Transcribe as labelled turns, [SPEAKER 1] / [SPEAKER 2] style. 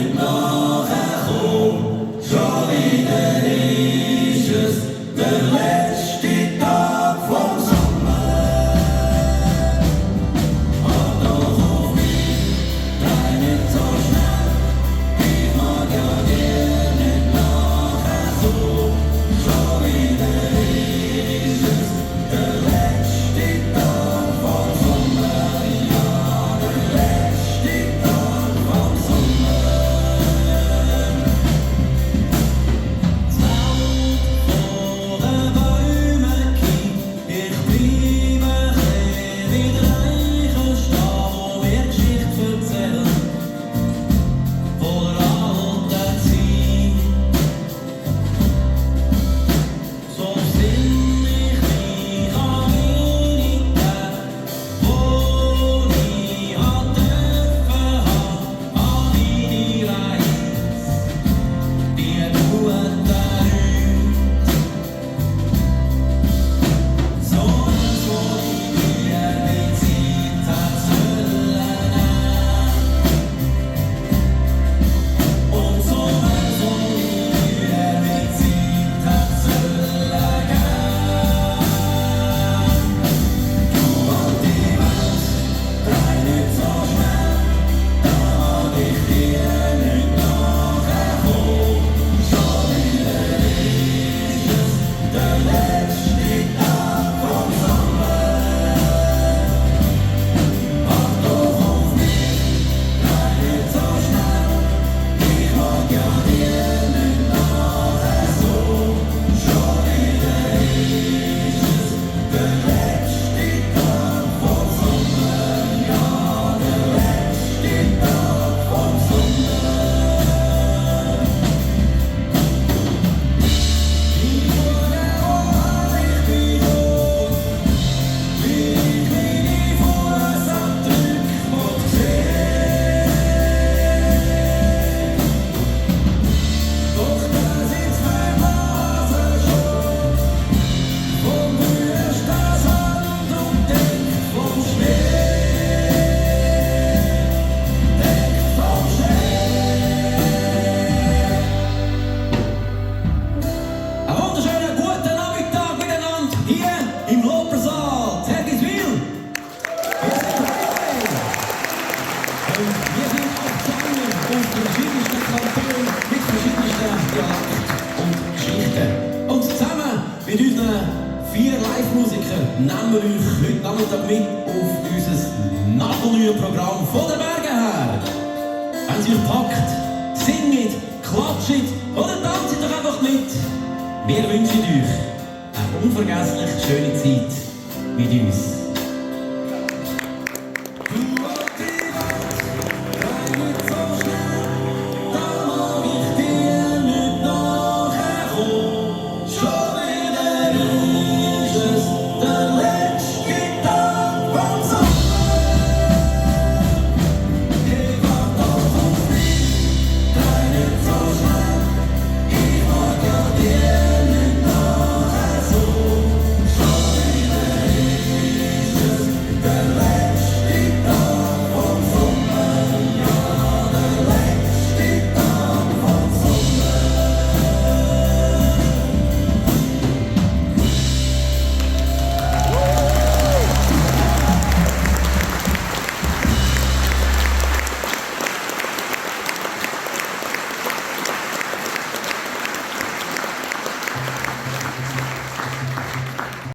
[SPEAKER 1] nicht nachkommen. Schon wieder ist es der letzte Tag vom Sommer. Und doch auf mich, drei nicht so schnell. Ich mag ja dir nicht nachkommen. Schon wieder ist es der letzte Tag vom Sommer. Ja, der letzte Tag vom Sommer. Das Laub vor den Bäumen kippt. Ich bleibe wieder eichen stehen, wo wir Geschichte erzählen von der alten Zeit. So sinn ich mich an meine Tage, wo ich dürfen haben, an meine Reise, die guten Leute. So eins, wo ich mir die Zeit hat sollen und so eins, wo ich mir die Zeit hat sollen Du und die Welt, drei nicht so schnell, da mag ich dir nicht nachkommen. Schon wieder ist es der letzte Tag vom Sommer. Wart doch auf mich, drei nicht so schnell, ich mag ja dir nicht nachkommen. Schon wieder ist es der letzte Tag vom Sommer. Ja, der letzte Tag vom Sommer. Ich wurde alt, ich bin tot, wie ich meine Fußabdrücke sehen. Doch da sind zwei Blasen schon vom wüsten Sand und deckt vom Schnee. Deckt vom Schnee. Einen wunderschönen guten Nachmittag miteinander hier im Loppersaal, Hergiswil. Wir sind Heimweh. Und wir sind auch Sänger aus verschiedensten Kantonen mit verschiedensten Dialekten und Geschichten. Und zusammen mit unseren 4 Live-Musikern nehmen wir euch heute Nachmittag mit auf unser nagelneue Programm von den Bergen her. Wenn es euch packt, singt, klatscht oder tanzt doch einfach mit. Wir wünschen euch eine unvergesslich schöne Zeit mit uns.